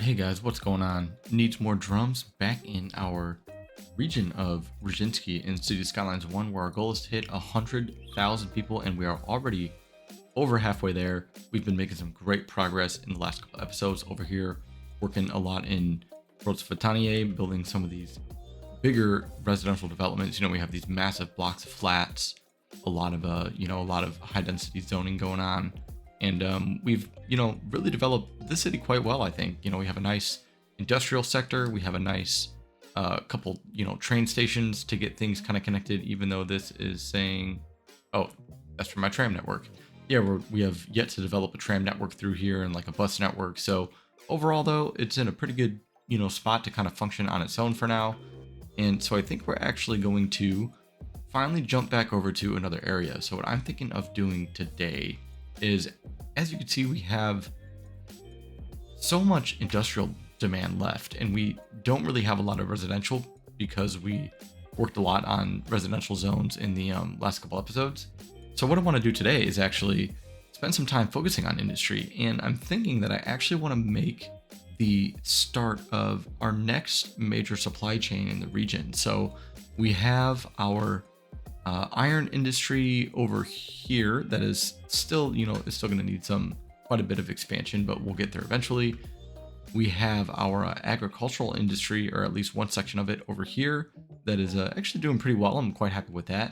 Hey guys, what's going on? Needs more drums back in our region of Rusinskiy in City Skylines 1, where our goal is to hit 100,000 people, and we are already over halfway there. We've been making some great progress in the last couple episodes over here, working a lot in Rusinskiy, building some of these bigger residential developments. We have these massive blocks of flats, a lot of high density zoning going on. And we've, really developed the city quite well, I think. We have a nice industrial sector. We have a nice couple, train stations to get things kind of connected, even though this is saying, oh, that's for my tram network. Yeah, we have yet to develop a tram network through here and like a bus network. So overall, though, it's in a pretty good, spot to kind of function on its own for now. And so I think we're actually going to finally jump back over to another area. So what I'm thinking of doing today is, as you can see, we have so much industrial demand left, and we don't really have a lot of residential because we worked a lot on residential zones in the last couple episodes. So what I want to do today is actually spend some time focusing on industry, and I'm thinking that I actually want to make the start of our next major supply chain in the region. So we have our iron industry over here that is still, is still going to need quite a bit of expansion, but we'll get there eventually. We have our agricultural industry, or at least one section of it over here, that is actually doing pretty well. I'm quite happy with that.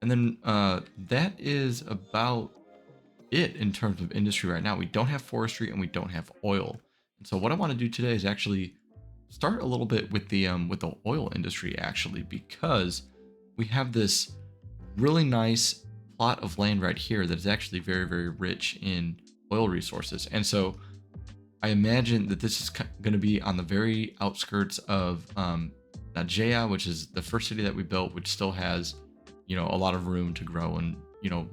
And then that is about it in terms of industry right now. We don't have forestry and we don't have oil. And so what I want to do today is actually start a little bit with the oil industry, actually, because we have this really nice plot of land right here that is actually very, very rich in oil resources. And so I imagine that this is going to be on the very outskirts of Najea, which is the first city that we built, which still has, a lot of room to grow and,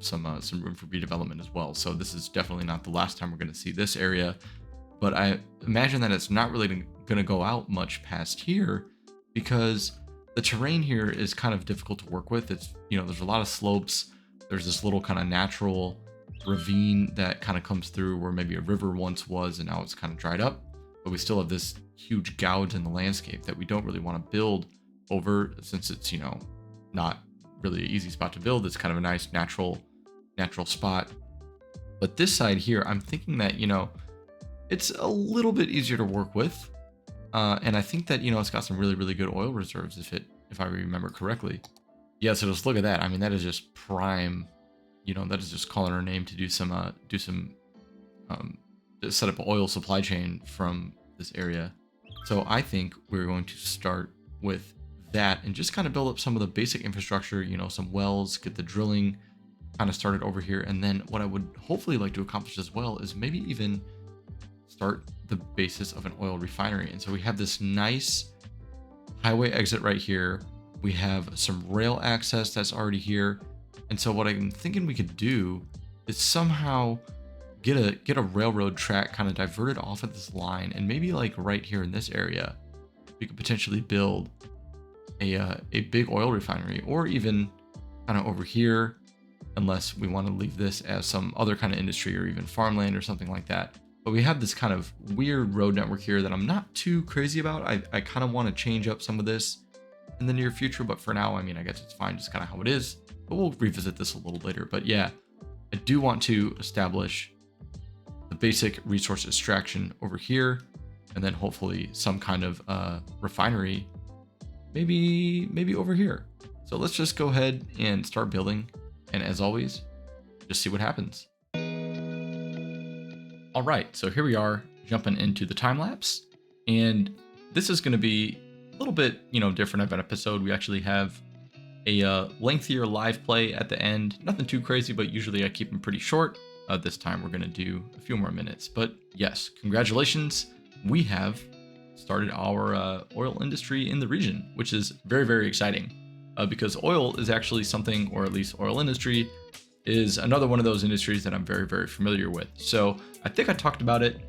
some room for redevelopment as well. So this is definitely not the last time we're going to see this area, but I imagine that it's not really going to go out much past here because the terrain here is kind of difficult to work with. It's, there's a lot of slopes. There's this little kind of natural ravine that kind of comes through where maybe a river once was, and now it's kind of dried up. But we still have this huge gouge in the landscape that we don't really want to build over, since it's, not really an easy spot to build. It's kind of a nice natural spot. But this side here, I'm thinking that, it's a little bit easier to work with. And I think that, it's got some really, really good oil reserves if I remember correctly. Yeah, so just look at that. I mean, that is just prime, that is just calling our name to do some to set up an oil supply chain from this area. So I think we're going to start with that and just kind of build up some of the basic infrastructure, some wells, get the drilling kind of started over here. And then what I would hopefully like to accomplish as well is maybe even start the basis of an oil refinery. And so we have this nice highway exit right here. We have some rail access that's already here. And so what I'm thinking we could do is somehow get a railroad track kind of diverted off of this line, and maybe like right here in this area, we could potentially build a big oil refinery, or even kind of over here, unless we want to leave this as some other kind of industry or even farmland or something like that. But we have this kind of weird road network here that I'm not too crazy about. I kind of want to change up some of this in the near future, but for now, I mean, I guess it's fine, just kind of how it is. But we'll revisit this a little later. But yeah, I do want to establish the basic resource extraction over here, and then hopefully some kind of refinery, maybe over here. So let's just go ahead and start building. And as always, just see what happens. All right, so here we are jumping into the time lapse, and this is going to be a little bit, different of an episode. We actually have a lengthier live play at the end. Nothing too crazy, but usually I keep them pretty short. This time we're going to do a few more minutes. But yes, congratulations. We have started our oil industry in the region, which is very, very exciting because oil is actually something, or at least oil industry is another one of those industries that I'm very, very familiar with. So I think I talked about it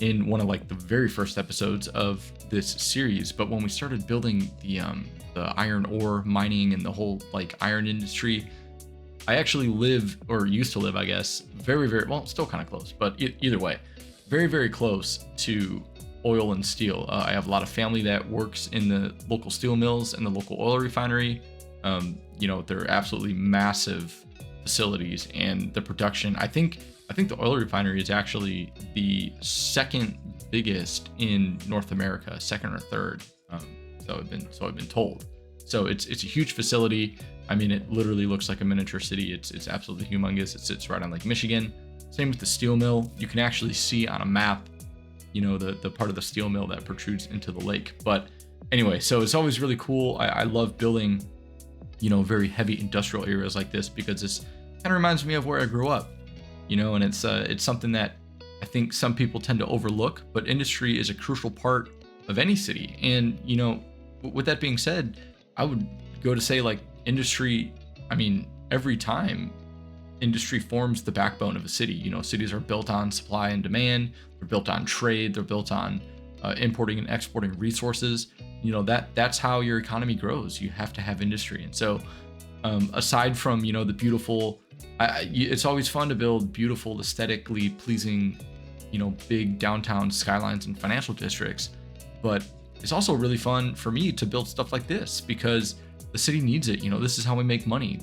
in one of like the very first episodes of this series, but when we started building the iron ore mining and the whole like iron industry, I actually used to live, I guess, very, very, well, still kind of close, but either way, very, very close to oil and steel. I have a lot of family that works in the local steel mills and the local oil refinery. They're absolutely massive facilities, and the production. I think the oil refinery is actually the second biggest in North America, second or third. So I've been told. So it's a huge facility. I mean, it literally looks like a miniature city. It's absolutely humongous. It sits right on Lake Michigan. Same with the steel mill. You can actually see on a map, the part of the steel mill that protrudes into the lake. But anyway, so it's always really cool. I love building, very heavy industrial areas like this, because this kind of reminds me of where I grew up, and it's something that I think some people tend to overlook, but industry is a crucial part of any city. And, with that being said, I would go to say, like, industry, I mean, every time industry forms the backbone of a city. Cities are built on supply and demand. They're built on trade. They're built on importing and exporting resources. That's how your economy grows. You have to have industry. And so aside from, the beautiful, it's always fun to build beautiful, aesthetically pleasing, big downtown skylines and financial districts. But it's also really fun for me to build stuff like this, because the city needs it. This is how we make money.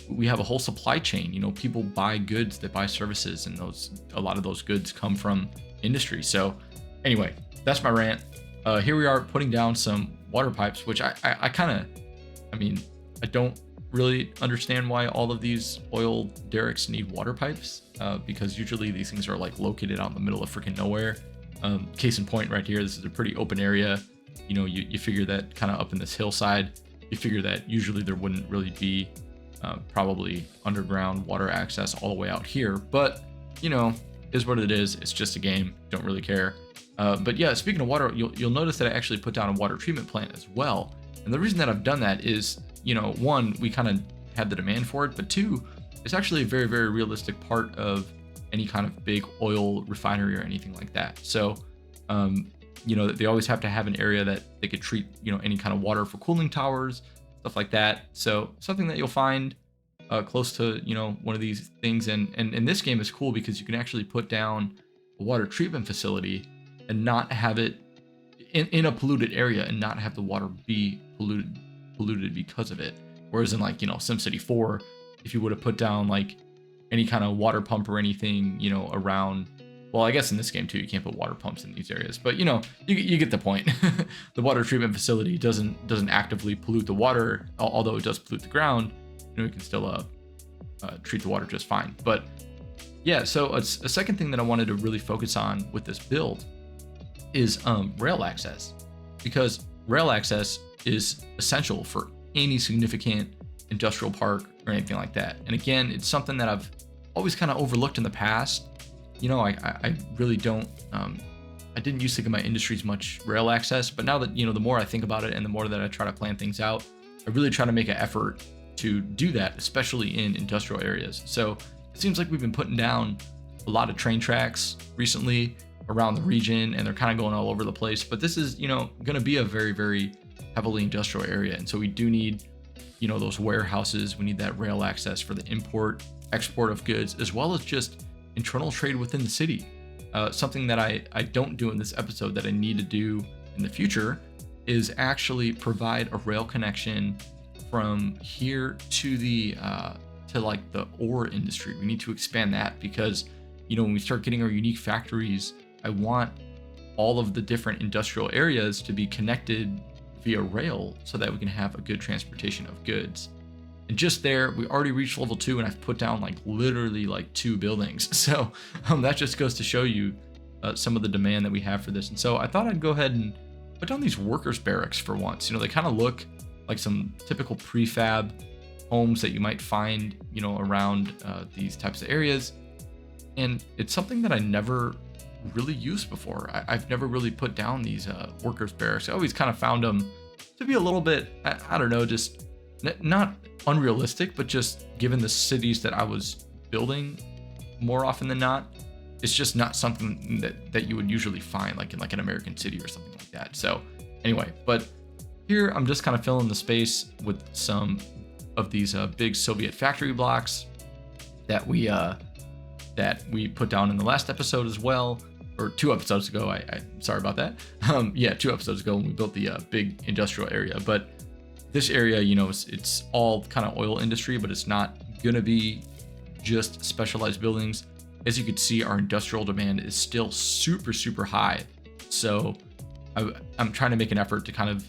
We have a whole supply chain. People buy goods, they buy services, and a lot of those goods come from industry. So anyway, that's my rant. Here we are putting down some water pipes, which I don't really understand why all of these oil derricks need water pipes, because usually these things are like located out in the middle of freaking nowhere. Case in point right here, this is a pretty open area. You figure that kind of up in this hillside, you figure that usually there wouldn't really be probably underground water access all the way out here, but is what it is. It's just a game. Don't really care. But yeah, speaking of water, you'll notice that I actually put down a water treatment plant as well. And the reason that I've done that is, one, we kind of had the demand for it, but two, it's actually a very, very realistic part of any kind of big oil refinery or anything like that. So, they always have to have an area that they could treat, any kind of water for cooling towers, stuff like that. So something that you'll find close to, one of these things. And this game is cool because you can actually put down a water treatment facility and not have it in a polluted area and not have the water be polluted because of it. Whereas in, like, SimCity 4, if you would have put down like any kind of water pump or anything, around, well, I guess in this game too, you can't put water pumps in these areas, but you get the point. The water treatment facility doesn't actively pollute the water, although it does pollute the ground. You can still treat the water just fine. But yeah, so a second thing that I wanted to really focus on with this build is rail access, because rail access is essential for any significant industrial park or anything like that. And again, it's something that I've always kind of overlooked in the past. I really don't, I didn't used to give my industries much rail access, but now that, the more I think about it and the more that I try to plan things out, I really try to make an effort to do that, especially in industrial areas. So it seems like we've been putting down a lot of train tracks recently around the region, and they're kind of going all over the place, but this is, going to be a very, very heavily industrial area. And so we do need, those warehouses. We need that rail access for the import, export of goods, as well as just internal trade within the city. Something that I don't do in this episode that I need to do in the future is actually provide a rail connection from here to the like the ore industry. We need to expand that because, when we start getting our unique factories, I want all of the different industrial areas to be connected via rail so that we can have a good transportation of goods. And just there, we already reached level 2, and I've put down literally 2 buildings. So that just goes to show you some of the demand that we have for this. And so I thought I'd go ahead and put down these workers barracks for once. They kind of look like some typical prefab homes that you might find, around these types of areas. And it's something that I never really used before. I've never really put down these workers barracks. I always kind of found them to be a little bit, I don't know, just not unrealistic, but just given the cities that I was building more often than not, it's just not something that you would usually find like in an American city or something like that. So anyway, but here I'm just kind of filling the space with some of these big Soviet factory blocks that we put down in the last episode as well. or 2 episodes ago. I sorry about that. Yeah, 2 episodes ago when we built the big industrial area. But this area, you know, it's all kind of oil industry, but it's not gonna be just specialized buildings. As you can see, our industrial demand is still super high. So I'm trying to make an effort to kind of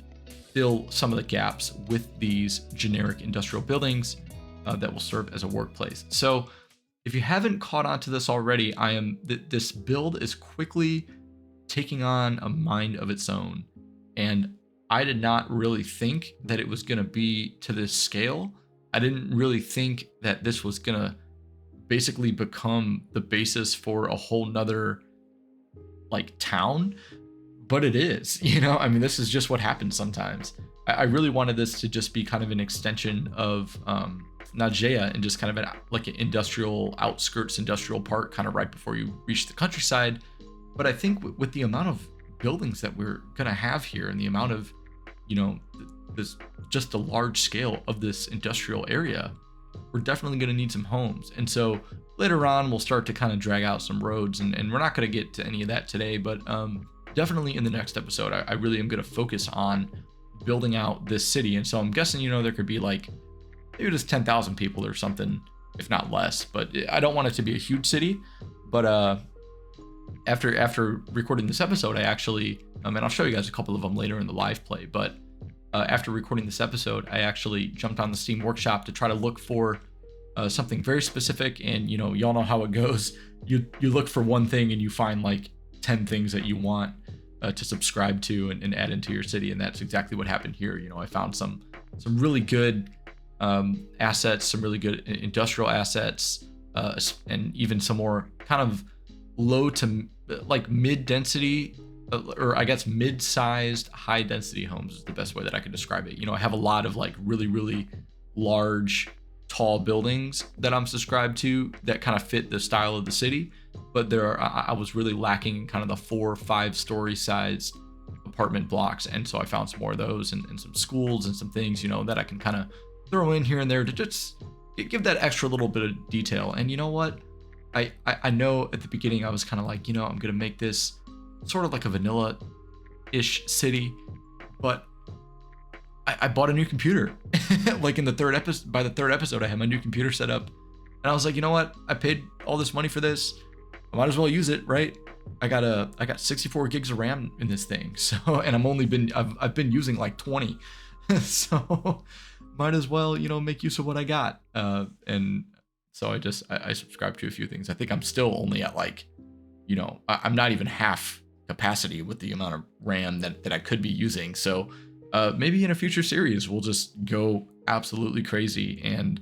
fill some of the gaps with these generic industrial buildings that will serve as a workplace. So if you haven't caught on to this already, this build is quickly taking on a mind of its own. And I did not really think that it was going to be to this scale. I didn't really think that this was going to basically become the basis for a whole nother like town, but it is, you know. I mean, this is just what happens sometimes. I really wanted this to just be kind of an extension of Najea, and just kind of like an industrial outskirts industrial park kind of right before you reach the countryside. But I think with the amount of buildings that we're gonna have here, and the amount of, you know, this just the large scale of this industrial area, we're definitely gonna need some homes. And so later on we'll start to kind of drag out some roads, and we're not gonna get to any of that today, but definitely in the next episode I really am gonna focus on building out this city. And so I'm guessing, you know, there could be like maybe just 10,000 people or something, if not less. But I don't want it to be a huge city. But after recording this episode, I actually, and I'll show you guys a couple of them later in the live play, but after recording this episode, I actually jumped on the Steam Workshop to try to look for something very specific. And, you know, y'all know how it goes. You look for one thing and you find like 10 things that you want to subscribe to and add into your city. And that's exactly what happened here. You know, I found some really good assets, some really good industrial assets, and even some more kind of low to like mid-density, or I guess mid-sized, high-density homes is the best way that I could describe it. You know, I have a lot of like really large, tall buildings that I'm subscribed to that kind of fit the style of the city, but I was really lacking in kind of the 4 or 5 story sized apartment blocks. And so I found some more of those, and some schools and some things, you know, that I can kind of throw in here and there to just give that extra little bit of detail. And you know what? I know at the beginning I was kind of like, you know, I'm going to make this sort of like a vanilla-ish city, but I bought a new computer. Like in the third episode, by the third episode, I had my new computer set up, and I was like, you know what? I paid all this money for this. I might as well use it, right? I got 64 gigs of RAM in this thing. So, and I've been using like 20. So might as well, you know, make use of what I got. And so I subscribed to a few things. I think I'm still only at like, you know, I'm not even half capacity with the amount of RAM that I could be using. So maybe in a future series, we'll just go absolutely crazy and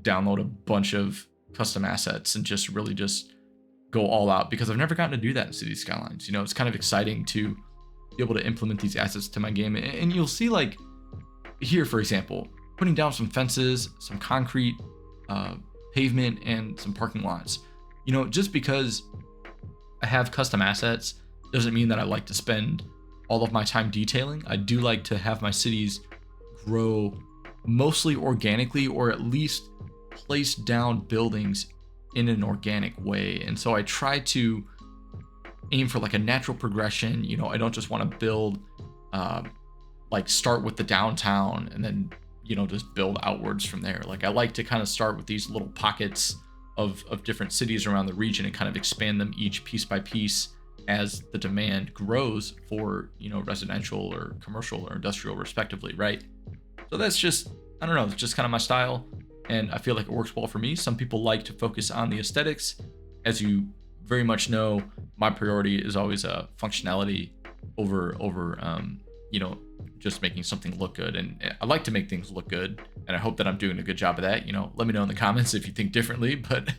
download a bunch of custom assets and just really just go all out, because I've never gotten to do that in City Skylines. You know, it's kind of exciting to be able to implement these assets to my game. And you'll see, like here, for example, putting down some fences, some concrete, pavement, and some parking lots. You know, just because I have custom assets doesn't mean that I like to spend all of my time detailing. I do like to have my cities grow mostly organically, or at least place down buildings in an organic way. And so I try to aim for like a natural progression. You know, I don't just want to build like start with the downtown and then, you know, just build outwards from there. Like I like to kind of start with these little pockets of different cities around the region and kind of expand them each piece by piece as the demand grows for, you know, residential or commercial or industrial respectively, right? So that's just, I don't know, it's just kind of my style, and I feel like it works well for me. Some people like to focus on the aesthetics. As you very much know, my priority is always functionality over you know, just making something look good. And I like to make things look good, and I hope that I'm doing a good job of that. You know, let me know in the comments if you think differently, but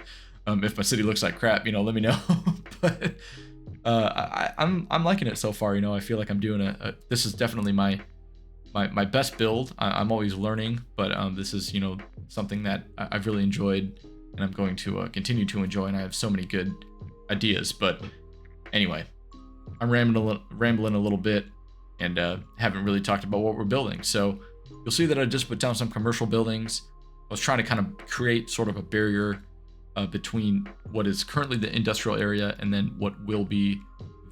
if my city looks like crap, you know, let me know. But I'm liking it so far. You know, I feel like I'm doing this is definitely my best build. I'm always learning, but this is, you know, something that I've really enjoyed, and I'm going to continue to enjoy, and I have so many good ideas. But anyway, I'm rambling a little bit, and haven't really talked about what we're building. So you'll see that I just put down some commercial buildings. I was trying to kind of create sort of a barrier between what is currently the industrial area and then what will be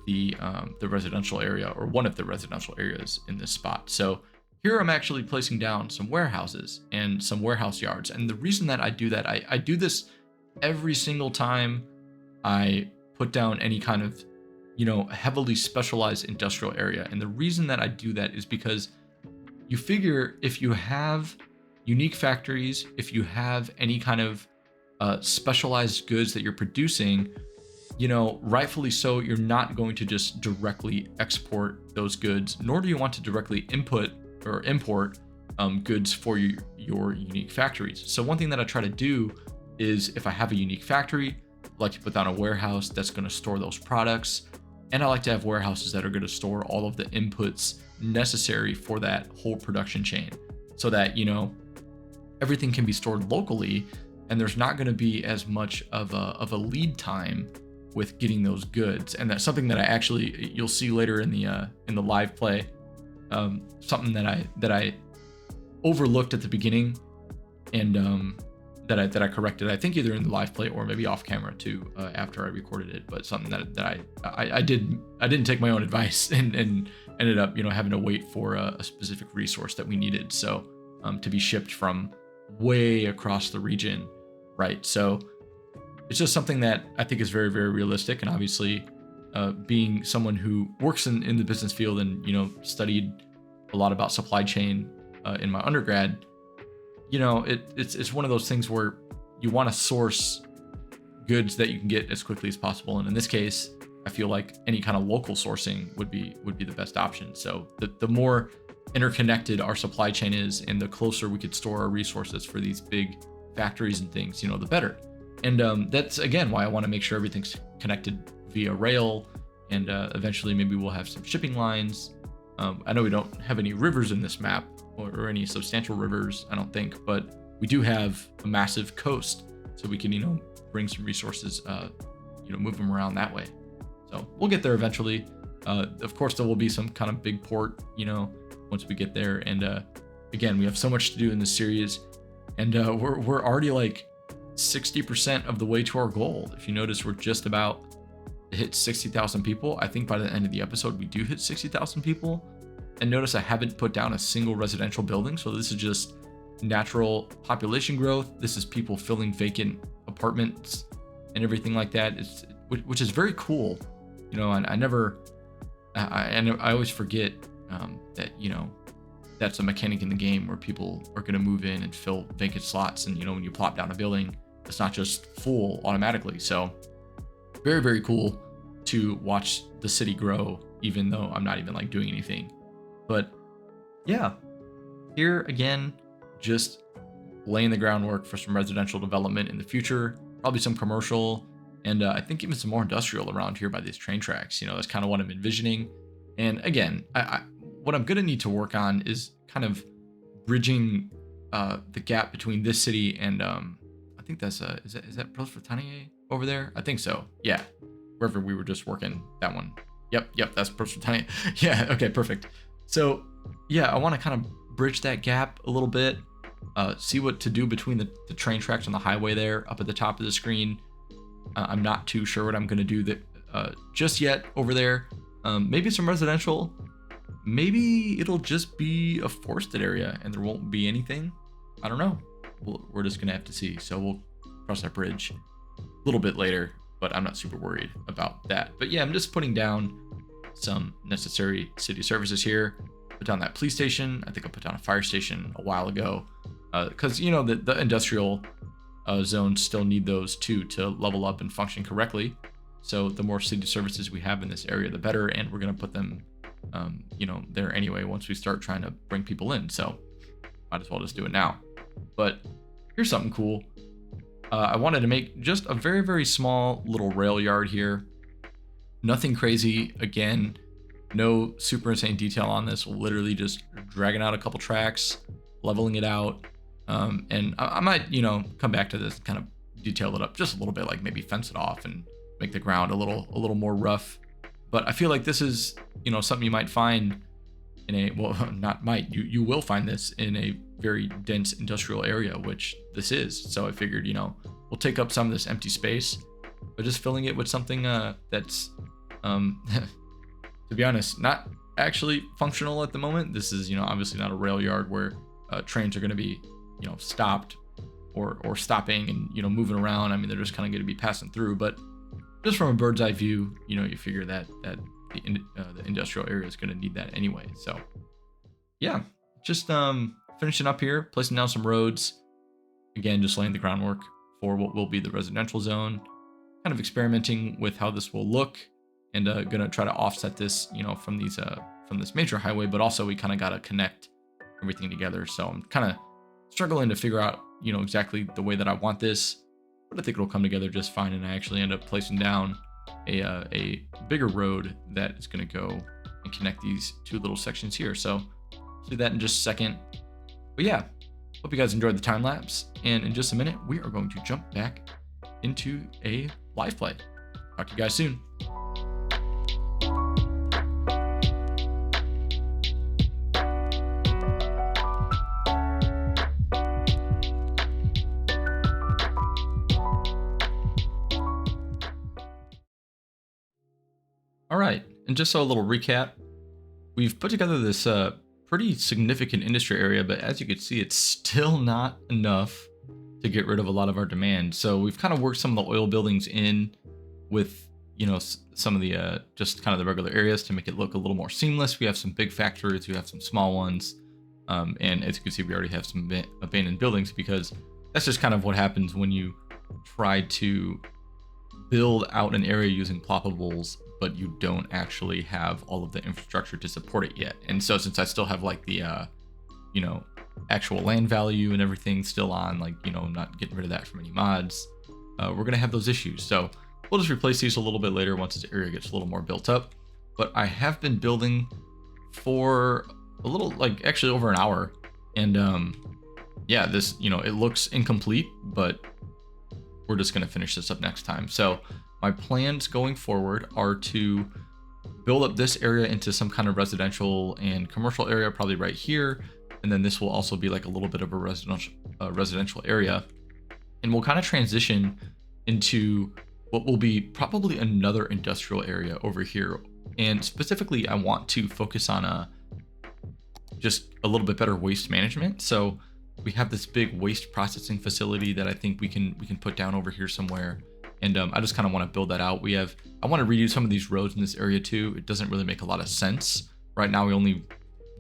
the residential area, or one of the residential areas in this spot. So here I'm actually placing down some warehouses and some warehouse yards. And the reason that I do that, I do this every single time I put down any kind of, heavily specialized industrial area. And the reason that I do that is because you figure if you have unique factories, if you have any kind of specialized goods that you're producing, rightfully so, you're not going to just directly export those goods, nor do you want to directly input or import goods for your unique factories. So one thing that I try to do is, if I have a unique factory, I like to put down a warehouse that's going to store those products. And I like to have warehouses that are going to store all of the inputs necessary for that whole production chain, so that, everything can be stored locally, and there's not going to be as much of a lead time with getting those goods. And that's something that I actually, you'll see later in the live play, something that I overlooked at the beginning, and that I corrected, I think either in the live play or maybe off camera too, after I recorded it. But something that I didn't take my own advice, and ended up having to wait for a specific resource that we needed, so to be shipped from way across the region, right? So it's just something that I think is very, very realistic. And obviously, being someone who works in the business field and studied a lot about supply chain in my undergrad, it's one of those things where you want to source goods that you can get as quickly as possible. And in this case, I feel like any kind of local sourcing would be the best option. So the more interconnected our supply chain is, and the closer we could store our resources for these big factories and things, the better. And that's again why I want to make sure everything's connected via rail, and eventually maybe we'll have some shipping lines. I know we don't have any rivers in this map, or any substantial rivers, I don't think, but we do have a massive coast, so we can bring some resources, move them around that way. So we'll get there eventually. Of course, there will be some kind of big port, once we get there. And again, we have so much to do in this series, and we're already like 60% of the way to our goal. If you notice, we're just about to hit 60,000 people. I think by the end of the episode, we do hit 60,000 people. And notice I haven't put down a single residential building. So this is just natural population growth. This is people filling vacant apartments and everything like that, which is very cool. I always forget that, that's a mechanic in the game where people are going to move in and fill vacant slots. And, when you plop down a building, it's not just full automatically. So very, very cool to watch the city grow, even though I'm not even like doing anything. But yeah, here again, just laying the groundwork for some residential development in the future, probably some commercial, and I think even some more industrial around here by these train tracks. That's kind of what I'm envisioning. And again, what I'm going to need to work on is kind of bridging the gap between this city and I think that's is that Prospertania over there? I think so. Yeah, wherever we were just working, that one. Yep, that's Prospertania. Yeah, okay, perfect. So yeah, I want to kind of bridge that gap a little bit, see what to do between the train tracks and the highway there up at the top of the screen. I'm not too sure what I'm going to do that just yet over there. Maybe some residential. Maybe it'll just be a forested area and there won't be anything. I don't know. We're just going to have to see. So we'll cross that bridge a little bit later, but I'm not super worried about that. But yeah, I'm just putting down some necessary city services here. Put down that police station. I think I put down a fire station a while ago, because the industrial zones still need those too to level up and function correctly. So the more city services we have in this area, the better. And we're going to put them there anyway once we start trying to bring people in. So might as well just do it now. But here's something cool. I wanted to make just a very, very small little rail yard here. Nothing crazy. Again, no super insane detail on this. Literally just dragging out a couple tracks, leveling it out. And I might, come back to this, kind of detail it up just a little bit, like maybe fence it off and make the ground a little more rough. But I feel like this is, something you might find in you will find this in a very dense industrial area, which this is. So I figured, we'll take up some of this empty space, but just filling it with something that's To be honest, not actually functional at the moment. This is, obviously not a rail yard where trains are going to be, stopped or stopping and, moving around. I mean, they're just kind of going to be passing through. But just from a bird's eye view, you figure that the industrial area is going to need that anyway. So yeah, just finishing up here, placing down some roads. Again, just laying the groundwork for what will be the residential zone. Kind of experimenting with how this will look, and gonna try to offset this, from this major highway, but also we kind of gotta connect everything together. So I'm kind of struggling to figure out, exactly the way that I want this, but I think it'll come together just fine. And I actually end up placing down a bigger road that is gonna go and connect these two little sections here. So see that in just a second. But yeah, hope you guys enjoyed the time lapse. And in just a minute, we are going to jump back into a live play. Talk to you guys soon. All right, and just so a little recap, we've put together this pretty significant industry area, but as you can see, it's still not enough to get rid of a lot of our demand. So we've kind of worked some of the oil buildings in with, some of the just kind of the regular areas to make it look a little more seamless. We have some big factories, we have some small ones, and as you can see, we already have some abandoned buildings, because that's just kind of what happens when you try to build out an area using ploppables, but you don't actually have all of the infrastructure to support it yet. And so since I still have like the actual land value and everything still on, like, not getting rid of that from any mods, we're gonna have those issues. So we'll just replace these a little bit later once this area gets a little more built up. But I have been building for a little, like, actually over an hour, and yeah, this, it looks incomplete, but we're just gonna finish this up next time. So my plans going forward are to build up this area into some kind of residential and commercial area, probably right here. And then this will also be like a little bit of a residential area. And we'll kind of transition into what will be probably another industrial area over here. And specifically, I want to focus on just a little bit better waste management. So we have this big waste processing facility that I think we can put down over here somewhere. And I just kind of want to build that out. I want to redo some of these roads in this area too. It doesn't really make a lot of sense. Right now, we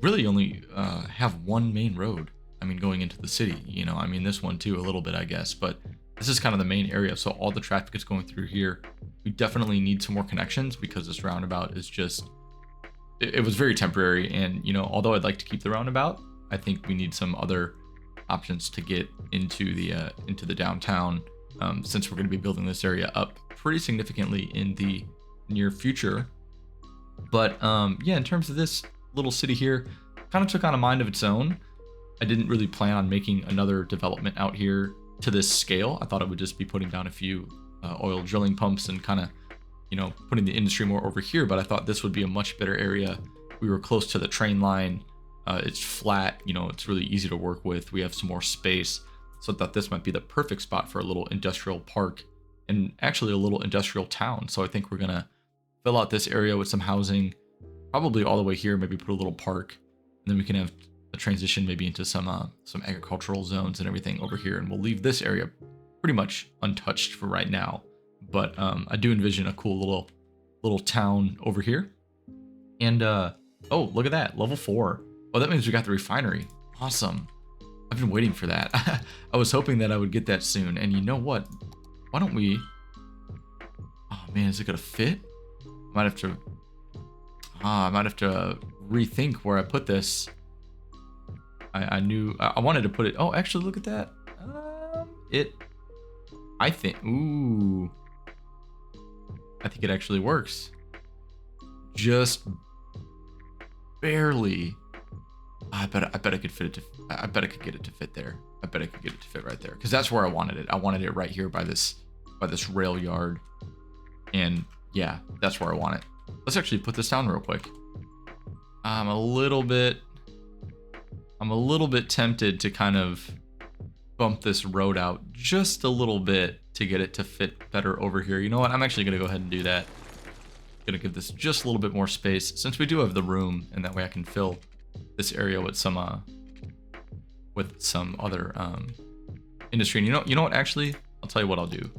really only have one main road. I mean, going into the city, I mean, this one too, a little bit, I guess, but this is kind of the main area. So all the traffic is going through here. We definitely need some more connections, because this roundabout is just, it was very temporary. And, although I'd like to keep the roundabout, I think we need some other options to get into the downtown, since we're going to be building this area up pretty significantly in the near future. But yeah, in terms of this little city here, kind of took on a mind of its own. I didn't really plan on making another development out here to this scale. I thought it would just be putting down a few oil drilling pumps and kind of, putting the industry more over here. But I thought this would be a much better area. We were close to the train line. It's flat, it's really easy to work with. We have some more space. So I thought this might be the perfect spot for a little industrial park and actually a little industrial town. So I think we're gonna fill out this area with some housing, probably all the way here, maybe put a little park, and then we can have a transition maybe into some agricultural zones and everything over here. And we'll leave this area pretty much untouched for right now. But I do envision a cool little town over here. And oh, look at that, level 4. Oh, that means we got the refinery. Awesome. I've been waiting for that. I was hoping that I would get that soon. And you know what? Why don't we... Oh man, is it gonna fit? I might have to rethink where I put this. I knew I wanted to put it. Oh, actually, look at that. I think it actually works. Just barely. I bet I could fit it to. I bet I could get it to fit there. I bet I could get it to fit right there, because that's where I wanted it. I wanted it right here by this rail yard, and yeah, that's where I want it. Let's actually put this down real quick. I'm a little bit tempted to kind of bump this road out just a little bit to get it to fit better over here. You know what? I'm actually gonna go ahead and do that. gonna give this just a little bit more space since we do have the room, and that way I can fill this area with some other industry. And you know what? Actually, I'll tell you what I'll do.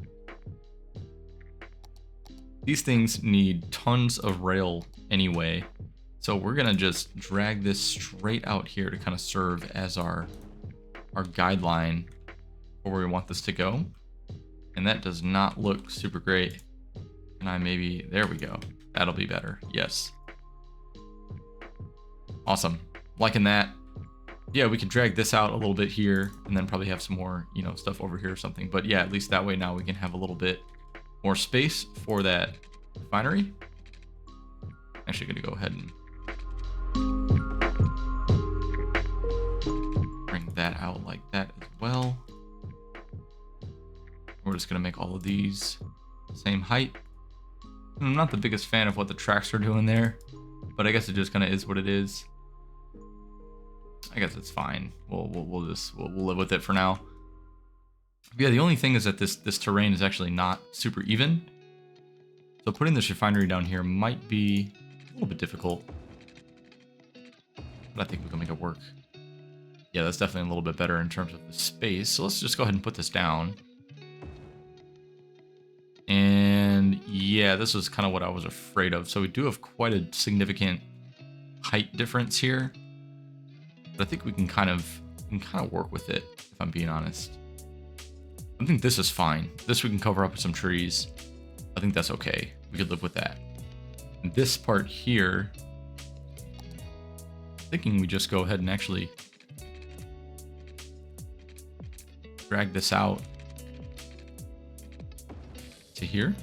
These things need tons of rail anyway, so we're gonna just drag this straight out here to kind of serve as our guideline for where we want this to go. And that does not look super great. And there we go. That'll be better. Yes. Awesome. Liking that. Yeah, we can drag this out a little bit here and then probably have some more, stuff over here or something. But yeah, at least that way now we can have a little bit more space for that refinery. Actually gonna go ahead and bring that out like that as well. We're just gonna make all of these the same height. I'm not the biggest fan of what the tracks are doing there, but I guess it just kind of is what it is. I guess it's fine. We'll live with it for now. But yeah, the only thing is that this terrain is actually not super even. So putting this refinery down here might be a little bit difficult, but I think we can make it work. Yeah, that's definitely a little bit better in terms of the space. So let's just go ahead and put this down. And yeah, this was kind of what I was afraid of. So we do have quite a significant height difference here, but I think we can kind of work with it, if I'm being honest. I think this is fine. This we can cover up with some trees. I think that's okay. We could live with that. And this part here, thinking we just go ahead and actually drag this out to here.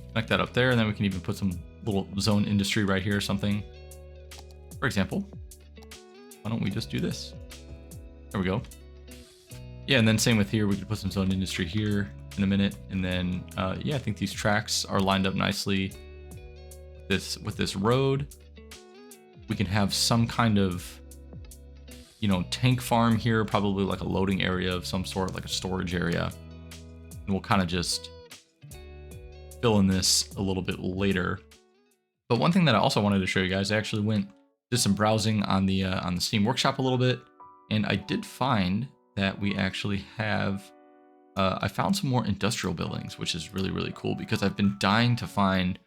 Connect that up there, and then we can even put some little zone industry right here or something. For example, why don't we just do this? There we go. Yeah, and then same with here, we could put some zone industry here in a minute. And then, yeah, I think these tracks are lined up nicely with this road. We can have some kind of, tank farm here, probably like a loading area of some sort, like a storage area. And we'll kind of just fill in this a little bit later. But one thing that I also wanted to show you guys, I actually did some browsing on the Steam Workshop a little bit, and I did find that we actually have, I found some more industrial buildings, which is really, really cool because I've been dying to find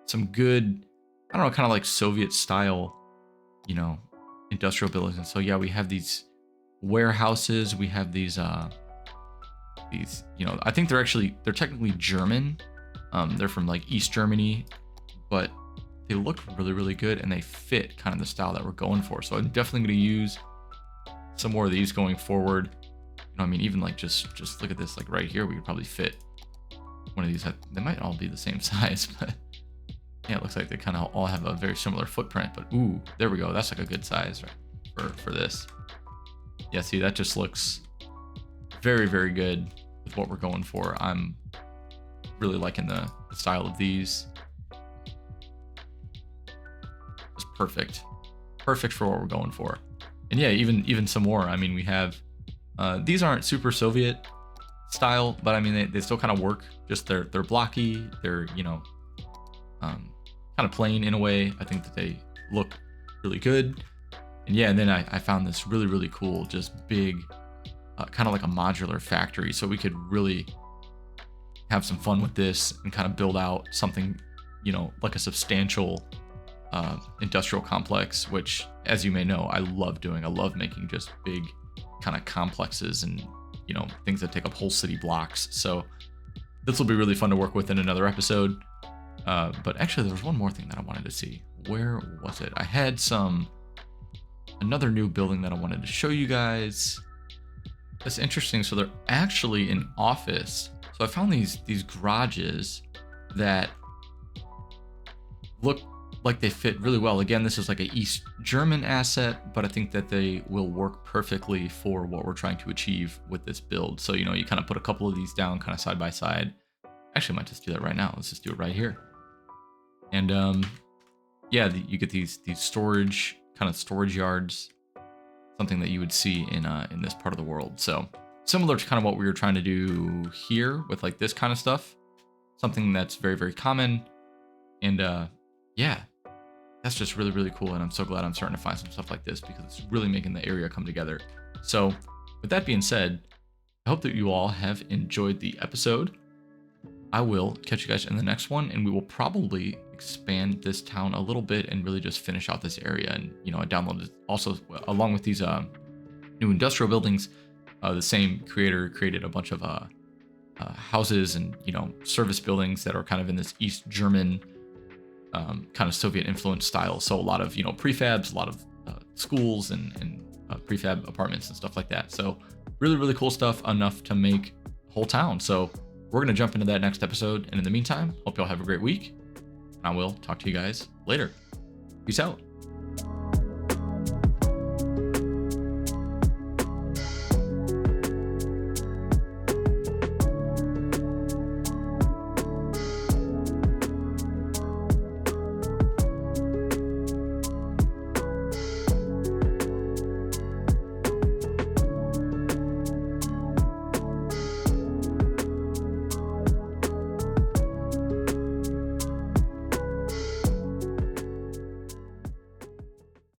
some good, I don't know, kind of like Soviet style, industrial buildings. And so, yeah, we have these warehouses, we have these, I think they're technically German. They're from like East Germany, but they look really, really good and they fit kind of the style that we're going for. So I'm definitely going to use some more of these going forward. Even like just look at this, like right here, we could probably fit one of these. They might all be the same size, but yeah, it looks like they kind of all have a very similar footprint. But ooh, there we go. That's like a good size, right, for this. Yeah, see, that just looks very, very good with what we're going for. I'm really liking the style of these. It's perfect for what we're going for. And yeah, even some more. We have these aren't super Soviet style, but they still kind of work. Just they're blocky. They're kind of plain in a way. I think that they look really good. And yeah, and then I found this really, really cool, just big, kind of like a modular factory. So we could really have some fun with this and kind of build out something, like a substantial industrial complex, which, as you may know, I love doing. I love making just big kind of complexes and, things that take up whole city blocks. So this will be really fun to work with in another episode. But actually, there was one more thing that I wanted to see. Where was it? I had another new building that I wanted to show you guys. That's interesting. So they're actually an office. So I found these garages that look like they fit really well. Again, this is like a East German asset, but I think that they will work perfectly for what we're trying to achieve with this build. So, you kind of put a couple of these down kind of side by side. Actually, I might just do that right now. Let's just do it right here. And yeah, you get these storage yards, something that you would see in this part of the world. So similar to kind of what we were trying to do here with like this kind of stuff. something that's very, very common. And yeah, that's just really, really cool. And I'm so glad I'm starting to find some stuff like this because it's really making the area come together. So with that being said, I hope that you all have enjoyed the episode. I will catch you guys in the next one, and we will probably expand this town a little bit and really just finish out this area. And, you know, I downloaded also, along with these new industrial buildings, the same creator created a bunch of houses and, you know, service buildings that are kind of in this East German kind of Soviet influence style. So a lot of, you know, prefabs, a lot of schools and prefab apartments and stuff like that. So really, really cool stuff, enough to make a whole town. So we're going to jump into that next episode. And in the meantime, hope y'all have a great week. And I will talk to you guys later. Peace out.